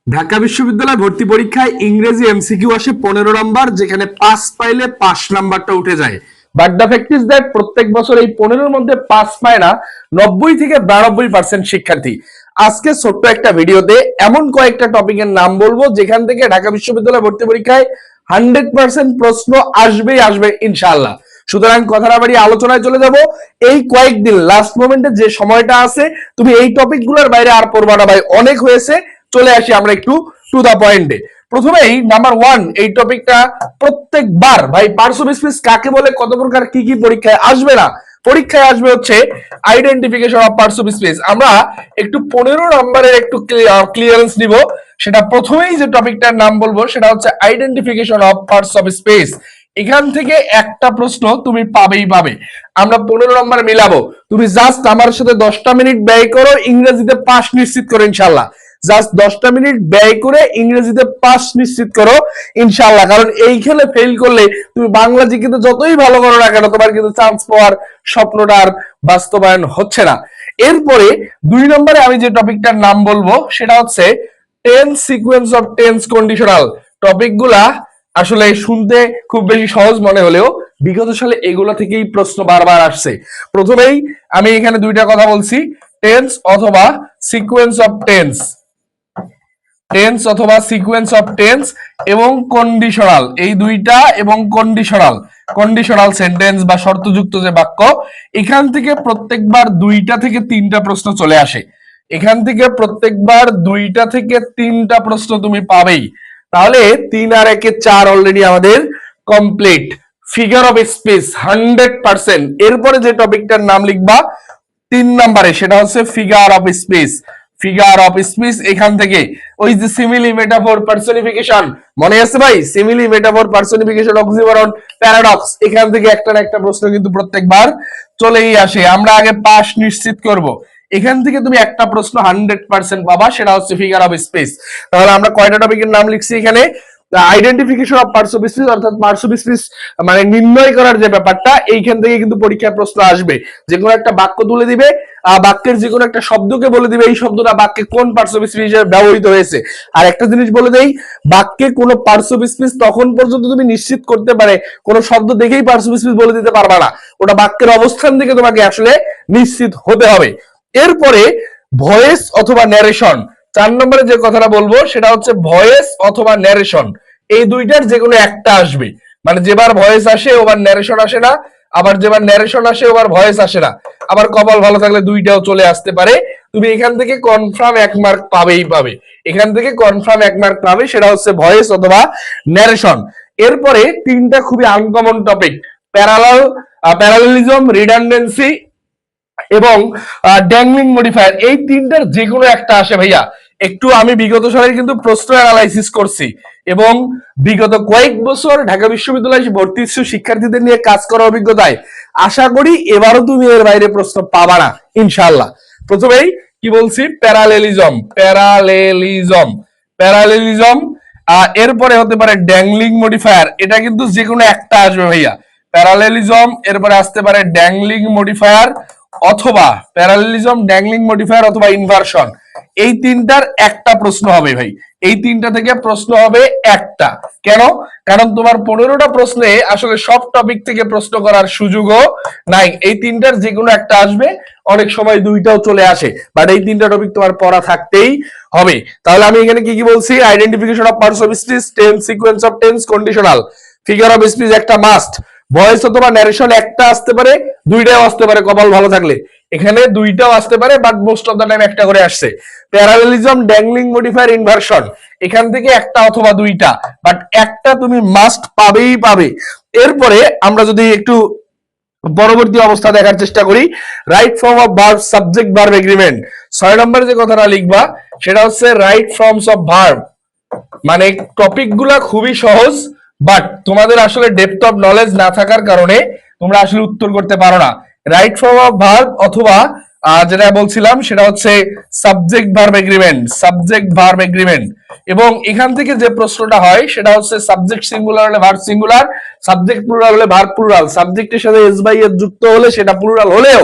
ঢাকা বিশ্ববিদ্যালয় ভর্তি পরীক্ষায় ইংরেজি এমসিকিউ আসে 15 নম্বর, যেখানে পাস পাইলে পাস নাম্বারটা উঠে যায়। But the fact is that প্রত্যেক বছর এই 15-র মধ্যে পাস পায় না 90 থেকে 92% শিক্ষার্থী। আজকে ছোট্ট একটা ভিডিওতে এমন কয়েকটা টপিকের নাম বলবো যেখান থেকে ঢাকা বিশ্ববিদ্যালয় ভর্তি পরীক্ষায় 100% প্রশ্ন আসবেই আসবে ইনশাআল্লাহ। সুতরাং কথা না বাড়িয়ে আলোচনায় চলে যাব। এই কয়েকদিন লাস্ট মোমেন্টে যে সময়টা আছে, তুমি এই টপিকগুলোর বাইরে আর পড়বা না ভাই, অনেক হয়েছে। চলে আসি আমরা একটু টু দা পয়েন্টে। প্রথমেই নাম্বার 1, এই টপিকটা প্রত্যেকবার ভাই, পার্টস অফ স্পিচ কাকে বলে, কত প্রকার, কি কি পরীক্ষায় আসবে না। পরীক্ষায় আসবে হচ্ছে identification of parts of speech. আমরা একটু 15 নম্বরের একটু ক্লিয়ারেন্স নিব। সেটা প্রথমেই যে টপিকটার নাম বলবো সেটা হচ্ছে identification of parts of speech. এখান থেকে একটা প্রশ্ন তুমি পাবেই পাবে। আমরা 15 নম্বর মিলাবো। তুমি জাস্ট আমার সাথে 10টা মিনিট ব্যয় করো, ইংরেজিতে পাস নিশ্চিত করো ইনশাআল্লাহ। জাস্ট 10টা মিনিট ব্যয় করে ইংরেজিতে পাস নিশ্চিত করো ইনশাআল্লাহ। কারণ এই খেলে ফেল করলে তুমি বাংলা জিকেতে যতই ভালো করো না কেন, তোমার কিন্তু চান্স পাওয়ার স্বপ্নটা আর বাস্তবায়ন হচ্ছে না। এরপরে 2 নম্বরে আমি যে টপিকটার নাম বলবো সেটা হচ্ছে tense sequence of tense conditional. টপিকগুলা আসলে শুনতে খুব বেশি সহজ মনে হলেও বিগত সালে এগুলো থেকেই প্রশ্ন বারবার আসছে। প্রথমেই আমি এখানে দুইটা কথা বলছি, টেন্স অথবা সিকোয়েন্স অফ টেন্স, টেন্স অথবা সিকোয়েন্স অফ টেন্স এবং কন্ডিশনাল, এই দুইটা এবং কন্ডিশনাল, কন্ডিশনাল সেন্টেন্স বা শর্তযুক্ত যে বাক্য, এখান থেকে প্রত্যেকবার 2টা থেকে 3টা প্রশ্ন চলে আসে। এখান থেকে প্রত্যেকবার 2টা থেকে 3টা প্রশ্ন তুমি পাবেই। তাহলে 3 আর 1 4 অলরেডি আমাদের কমপ্লিট। Figure of speech 100%। এরপরে যে টপিকটার নাম লিখবা 3 নম্বরে সেটা হচ্ছে figure of speech. Figure of speech এখান থেকে ওই যে সিমিলি, মেটাফর, পার্সনিফিকেশন, মনে আছে ভাই? Simile, metaphor, personification, oxymoron, paradox, এখান থেকে একটা না একটা প্রশ্ন কিন্তু প্রত্যেকবার চলেই আসে। আমরা আগে পাস নিশ্চিত করব। এখান থেকে তুমি একটা প্রশ্ন 100% পাবা, সেটা হচ্ছে ফিগার অফ স্পিচ। তাহলে আমরা কয়টা টপিকের নাম লিখছি এখানে? Identification of parts of speech, অর্থাৎ পার্টস অফ স্পিচ মানে নির্ণয় করার যে ব্যাপারটা, এইখান থেকে কিন্তু পরীক্ষায় প্রশ্ন আসবে। যে কোনো একটা বাক্য তুলে দিবে, বাক্যের যে কোনো একটা শব্দকে বলে দিবে এই শব্দটা বাক্যে কোন পার্টস অফ স্পিচ হিসেবে ব্যবহৃত হয়েছে। আর একটা জিনিস বলে দেই, বাক্যে কোনো পার্টস অফ স্পিচ তখন পর্যন্ত তুমি নিশ্চিত করতে পারে, কোনো শব্দ দেখেই পার্টস অফ স্পিচ বলে দিতে পারবা না। ওটা বাক্যের অবস্থান থেকে তোমাকে আসলে নিশ্চিত হতে হবে। এরপরে ভয়েস অথবা ন্যারেশন। 4 নম্বরে যে কথাটা বলবো সেটা হচ্ছে ভয়েস অথবা ন্যারেশন। এই দুইটার যে কোনো একটা আসবে। মানে যেবার ভয়েস আসে ওবার ন্যারেশন আসে না, আবার যেবার ন্যারেশন আসে ওবার ভয়েস আসে না। আবার কপাল ভালো থাকলে দুইটাও চলে আসতে পারে। তুমি এখান থেকে কনফার্ম 1 মার্ক পাবেই পাবে। এখান থেকে কনফার্ম 1 মার্ক পাবে, সেটা হচ্ছে ভয়েস অথবা ন্যারেশন। এরপরে 3টা খুবই আনকমন টপিক, প্যারালেলিজম, রিডান্ডেন্সি এবং ড্যাংলিং মডিফায়ার। এই 3টার যে কোনো একটা আসে ভাইয়া। একটু আমি বিগত সালের কিন্তু প্রশ্ন অ্যানালাইসিস করছি এবং বিগত কয়েক বছর ঢাকা বিশ্ববিদ্যালয়ে ভর্তি শিক্ষার্থীদের নিয়ে কাজ করার অভিজ্ঞতায় আশা করি এবারও তুমি এর বাইরে প্রশ্ন পাবা না ইনশাআল্লাহ। প্রথমেই কি বলছি, প্যারালেলিজম, প্যারালেলিজম, প্যারালেলিজম। এরপরে হতে পারে ড্যাংলিং মডিফায়ার, এটা কিন্তু যে কোনো একটা আসবে ভাইয়া। প্যারালেলিজম, এরপরে আসতে পারে ড্যাংলিং মডিফায়ার অথবা প্যারালেলিজম, ড্যাংলিং মডিফায়ার অথবা ইনভার্সন। এই 3টার একটা প্রশ্ন হবে ভাই। এই 3টা থেকে প্রশ্ন হবে একটা। কেন? কারণ তোমার 15টা প্রশ্নে আসলে সব টপিক থেকে প্রশ্ন করার সুযোগও নাই। এই 3টার যে কোনো একটা আসবে, অনেক সময় 2টাও চলে আসে, বাট এই 3টা টপিক তোমার পড়া থাকতেই হবে। তাহলে আমি এখানে কি কি বলছি? Identification of parts of speech, tense, sequence of tense, conditional, figure of speech একটা মাস্ট, ভয়েস অথবা ন্যারেশন একটা আসতে পারে, 2টাও আসতে পারে কপাল ভালো থাকলে। এখানে 2টাও আসতে পারে, but most of the time একটা করে আসছে। প্যারালেলিজম, ড্যাংলিং মডিফায়ার, ইনভার্সন, এখান থেকে একটা অথবা 2টা, বাট একটা তুমি মাস্ট পাবেই পাবে। এরপরে আমরা যদি একটু পরবর্তী অবস্থা দেখার চেষ্টা করি, right form of verb, subject verb agreement. 6 নম্বরে যে কথাটা লিখবা সেটা হচ্ছে রাইট ফর্মস অফ ভার্ব। মানে টপিক গুলা খুবই সহজ, বাট তোমাদের আসলে ডেপথ অফ নলেজ না থাকার কারণে তোমরা আসলে উত্তর করতে পারো না। রাইট ফর্ম অফ ভার্ব অথবা যেটা বলছিলাম সেটা হচ্ছে subject verb agreement, subject verb agreement. এবং এখান থেকে যে প্রশ্নটা হয় সেটা হচ্ছে সাবজেক্ট সিঙ্গুলার হলে ভার্ব সিঙ্গুলার, সাবজেক্ট প্লুরাল হলে ভার্ব প্লুরাল, সাবজেক্টের সাথে এস বাই এর যুক্ত হলে সেটা প্লুরাল হলেও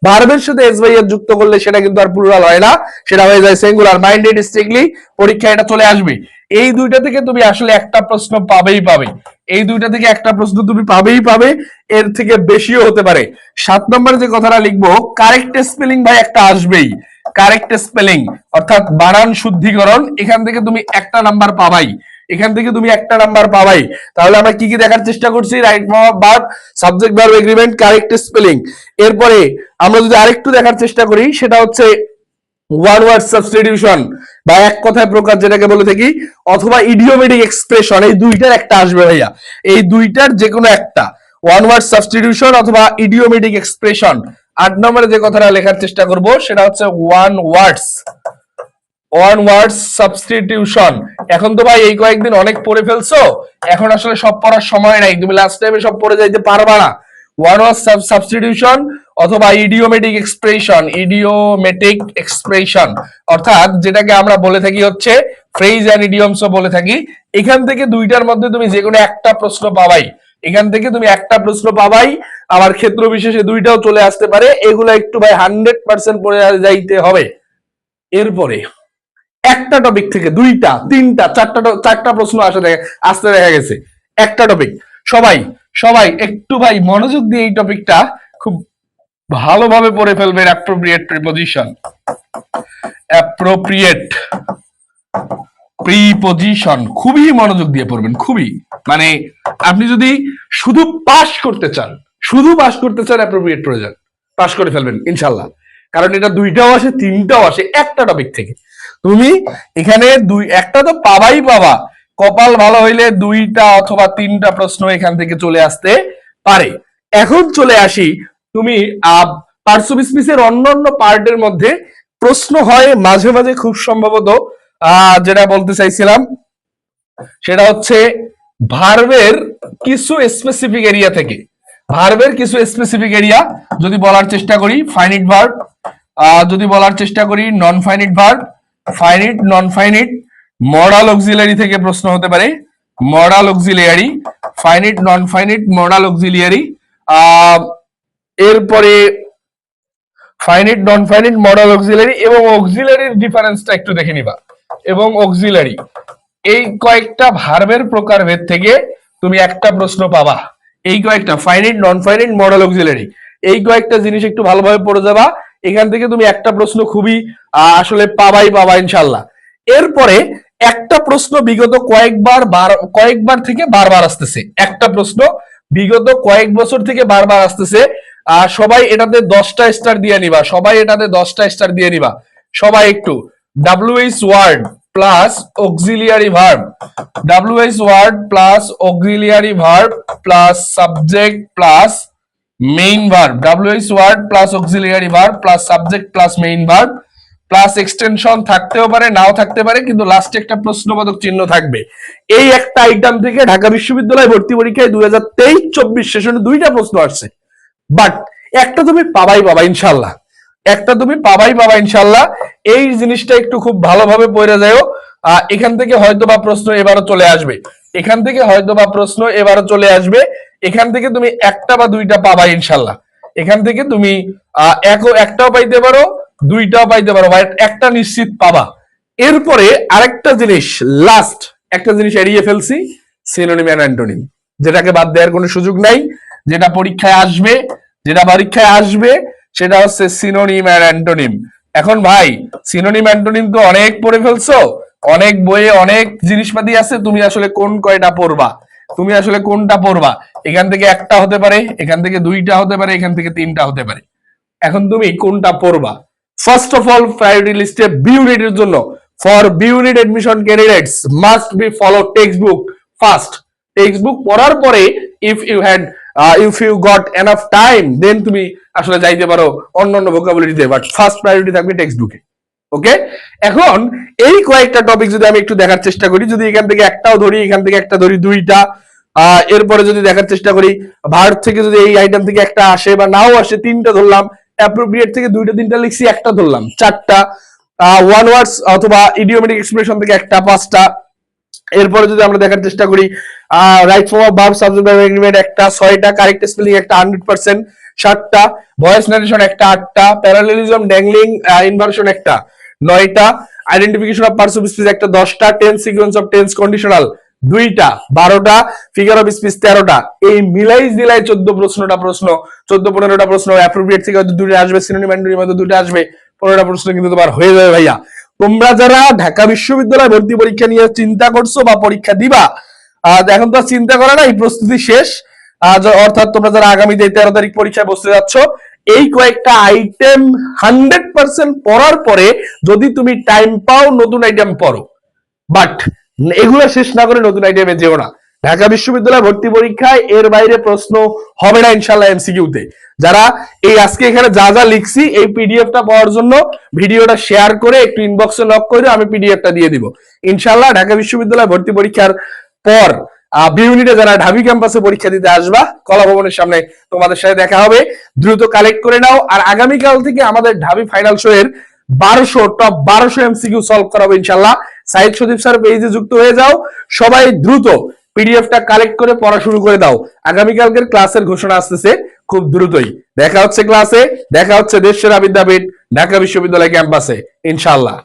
ভার্বের সাথে এস বাই এর যুক্ত করলে সেটা কিন্তু আর প্লুরাল হয় না, সেটা হয়ে যায় সিঙ্গুলার। মাইন্ডেড স্ট্রিক্টলি পরীক্ষায় এটা চলে আসবে। এই দুইটা থেকে তুমি আসলে একটা প্রশ্ন পাবেই পাবে, এই দুইটা থেকে একটা প্রশ্ন তুমি পাবেই পাবে, এর থেকে বেশিও হতে পারে। 7 নম্বরে যে কথাটা লিখবো, কারেক্ট স্পেলিং ভাই একটা আসবেই, কারেক্ট স্পেলিং অর্থাৎ বানান শুদ্ধিকরণ, এখান থেকে তুমি একটা নাম্বার পাবাই, এখান থেকে তুমি একটা নাম্বার পাবাই। তাহলে আমরা কি কি দেখার চেষ্টা করছি, right verb, subject verb agreement, correct spelling. এরপরে আমরা যদি আরেকটু দেখার চেষ্টা করি সেটা হচ্ছে ওয়ান ওয়ার্ড সাবস্টিটিউশন বা এক কথায় প্রকাশ যেটাকে বলে থাকি, অথবা ইডিওমেটিক এক্সপ্রেশন, এই দুইটার একটা আসবে ভাইয়া, এই দুইটার যে কোনো একটা, ওয়ান ওয়ার্ড সাবস্টিটিউশন অথবা ইডিওমেটিক এক্সপ্রেশন। 8 নম্বরে যে কথাটা লেখার চেষ্টা করব সেটা হচ্ছে ওয়ান ওয়ার্ডস সাবস্টিটিউশন। এখন তো ভাই এই কয়েকদিন অনেক পড়ে ফেলছো, এখন আসলে সব পড়ার সময় নাই, তুমি লাস্ট টাইমে সব পড়ে যাইতে পারবা না। ওয়ান ওয়ার্ড সাবস্টিটিউশন অথবা ইডিওমেটিক এক্সপ্রেশন অর্থাৎ যেটাকে আমরা বলে থাকি হচ্ছে ফ্রেজ এন্ড ইডিয়মসও বলে থাকি। এখান থেকে দুইটার মধ্যে তুমি যে কোনো একটা প্রশ্ন পাবাই, এখান থেকে তুমি একটা প্রশ্ন পাবাই, আমার ক্ষেত্র বিশেষে দুইটাও চলে আসতে পারে, এগুলো একটু ভাই 100% পড়ে যাইতে হবে। এরপরে একটা টপিক থেকে দুইটা, তিনটা, চারটা প্রশ্ন আসতে দেখা গেছে একটা টপিক। সবাই সবাই একটু ভাই মনোযোগ দিয়ে এই টপিকটা খুব ভালোভাবে পড়ে ফেলবেন। অ্যাপ্রোপ্রিয়েট প্রিপজিশন খুবই মনোযোগ দিয়ে পড়বেন, খুবই, মানে আপনি যদি শুধু পাস করতে চান অ্যাপ্রোপ্রিয়েট প্রয়োজন, পাস করে ফেলবেন ইনশাল্লাহ, কারণ এটা দুইটাও আসে, তিনটাও আসে একটা টপিক থেকে। তুমি এখানে একটা তো পাবাই পাবা, কপাল ভালো হইলে দুইটা অথবা তিনটা প্রশ্ন এখান থেকে চলে আসতে পারে। এখন চলে আসি, তুমি পার্সোবিসমিসের অন্যান্য পার্টের মধ্যে প্রশ্ন হয় মাঝে মাঝে খুব সম্ভবত, যেটা বলতে চাইছিলাম সেটা হচ্ছে ভার্বের কিছু স্পেসিফিক এরিয়া থেকে, ভার্বের কিছু স্পেসিফিক এরিয়া যদি বলার চেষ্টা করি, ফাইনিট ভার্ব, যদি বলার চেষ্টা করি non finite verb, finite, non finite, modal auxiliary থেকে প্রশ্ন হতে পারে, modal auxiliary, finite, non finite, modal auxiliary. এরপরে finite, non finite, modal auxiliary এবং অক্সিলারির ডিফারেন্সটা একটু দেখে নিবা। এবং অক্সিলারি এই কয়েকটা ভার্বের প্রকারভেদ থেকে তুমি একটা প্রশ্ন পাবা, এই কয়েকটা finite, non finite, modal auxiliary, এই কয়েকটা জিনিস একটু ভালোভাবে পড়ে যাবা, এখান থেকে তুমি একটা প্রশ্ন খুবই আসলে পাবা ইনশাল্লাহ। এরপরে একটা প্রশ্ন বিগত কয়েকবার থেকে বারবার আসতেছে, একটা প্রশ্ন বিগত কয়েক বছর থেকে বারবার আসতেছে, সবাই এটাতে 10টা স্টার দিয়ে নিবা, সবাই এটাতে 10টা স্টার দিয়ে নিবা, সবাই একটু WH word plus auxiliary verb, WH word plus auxiliary verb plus subject plus main verb, WH word plus auxiliary verb plus subject plus main verb plus extension থাকতেও পারে নাও থাকতে পারে, কিন্তু লাস্টে একটা প্রশ্নবোধক চিহ্ন থাকবে। এই একটা আইটেম থেকে ঢাকা বিশ্ববিদ্যালয় ভর্তি পরীক্ষায় 2023-24 সেশনে দুইটা প্রশ্ন আসছে, বাট একটা তুমি পাবাই পাবা ইনশাল্লাহ, একটা তুমি পাবাই পাবা ইনশাল্লাহ। এই জিনিসটা একটু খুব ভালোভাবে পড়ে যাও, এখান থেকে হয়তোবা প্রশ্ন এবারও চলে আসবে, এখান থেকে হয়তোবা প্রশ্ন এবারও চলে আসবে, এখান থেকে তুমি একটা বা দুইটা পাবা ইনশাল্লাহ, এখান থেকে তুমি একটাও পাইতে পারো, দুইটাও পাইতে পারো, বা একটা নিশ্চিত পাবা। এরপরে আরেকটা জিনিস, লাস্ট একটা জিনিস এড়িয়ে ফেলছি, সিনোনিম এন্ড অ্যান্টোনিম, যেটাকে বাদ দেওয়ার কোনো সুযোগ নাই, যেটা পরীক্ষায় আসবে সেটা হচ্ছে সিনোনিম এন্ড অ্যান্টোনিম। এখন ভাই সিনোনিম অ্যান্টোনিম তো অনেক পড়ে ফেলছো, অনেক বইয়ে অনেক জিনিসপাতি আছে, তুমি আসলে কোনটা পড়বা, এখান থেকে একটা হতে পারে, এখান থেকে দুইটা হতে পারে, এখান থেকে তিনটা হতে পারে, এখন তুমি কোনটা পড়বা? ফার্স্ট অফ অল প্রায়োরিটি লিস্টে বি ইউনিটের জন্য, for B unit admission candidates must be follow text book first. Text book পড়ার পরে if you got enough time then তুমি আসলে যাইতে পারো অন্যান্য ভোকাবুলারিতে, বাট ফার্স্ট প্রায়োরিটি থাকবে টেক্সট বুকে। ওকে, এখন এই কয়েকটা টপিক যদি আমি একটু দেখার চেষ্টা করি, যদি এখান থেকে একটাও ধরি, এখান থেকে একটা ধরি, দুইটা, এরপরে যদি দেখার চেষ্টা করি ভার্ব থেকে যদি এই আইটেম থেকে একটা আসে বা নাও আসে, তিনটা ধরলাম, অ্যাপ্রোপ্রিয়েট থেকে দুইটা তিনটা লিখছি, একটা ধরলাম, চারটা, ওয়ান ওয়ার্ডস অথবা ইডিওমেটিক এক্সপ্রেশন থেকে একটা, পাঁচটা, এরপরে যদি আমরা দেখার চেষ্টা করি right form of verb subject verb agreement একটা, 6টা কারেক্ট স্পেলিং একটা 100%, 7টা ভয়েস নারেশন একটা, 8টা প্যারালেলিজম ড্যাংলিং ইনভার্সন একটা, 9টা identification of parts of speech একটা, 10টা tense sequence of tense conditional 2টা, 12টা ফিগার অফ স্পিচ 13টা। এই মিলাই দিলাই 14 প্রশ্নটা প্রশ্ন, 14-15টা প্রশ্ন। অ্যাপ্রোপ্রিয়েট থেকে হয়তো 2টা আসবে, সিনোনিম অ্যান্টোনিম হয়তো 2টা আসবে, 15টা প্রশ্ন কিন্তু তোমার হয়ে যাবে ভাইয়া। তোমরা যারা ঢাকা বিশ্ববিদ্যালয় ভর্তি পরীক্ষা নিয়ে চিন্তা করছো বা পরীক্ষা দিবা, এখন তো চিন্তা করা নাই, প্রস্তুতি শেষ। অর্থাৎ তোমরা যারা আগামীতে 13 তারিখ পরীক্ষায় বসতে যাচ্ছ, এই কয়েকটা আইটেম 100% পড়ার পরে যদি তুমি টাইম পাও নতুন আইটেম পড়ো, বাট এগুলো শেষ না করে নতুন আইটেমে যেও না। ঢাকা বিশ্ববিদ্যালয় ভর্তি পরীক্ষায় এর বাইরে প্রশ্ন হবে না ইনশাল্লাহ এমসিকিউতে। যারা এই আজকে এখানে যা যা লিখছি এই পিডিএফটা পাওয়ার জন্য ভিডিওটা শেয়ার করে একটু ইনবক্সে নক করে আমি পিডিএফটা দিয়ে দিব ইনশাল্লাহ। ঢাকা বিশ্ববিদ্যালয় ভর্তি পরীক্ষার পর বি ইউনিটে যারা ঢাবি ক্যাম্পাসে পরীক্ষা দিতে আসবা, কলা ভবনের সামনে তোমাদের সাথে দেখা হবে। দ্রুত কালেক্ট করে নাও। আর আগামীকাল থেকে আমাদের ঢাবি ফাইনাল শো এর 1200 টপ 1200 এমসিকিউ সলভ করাবো ইনশাল্লাহ। সাইদ সদীপ স্যার পেজে যুক্ত হয়ে যাও। সবাই দ্রুত পিডিএফটা কালেক্ট করে পড়া শুরু করে দাও। আগামীকালকের ক্লাসের ঘোষণা আসতেছে খুব দ্রুতই। দেখা হচ্ছে ক্লাসে, দেখা হচ্ছে দেশ সেরা বিদ্যাপীঠ ঢাকা বিশ্ববিদ্যালয় ক্যাম্পাসে ইনশাল্লাহ।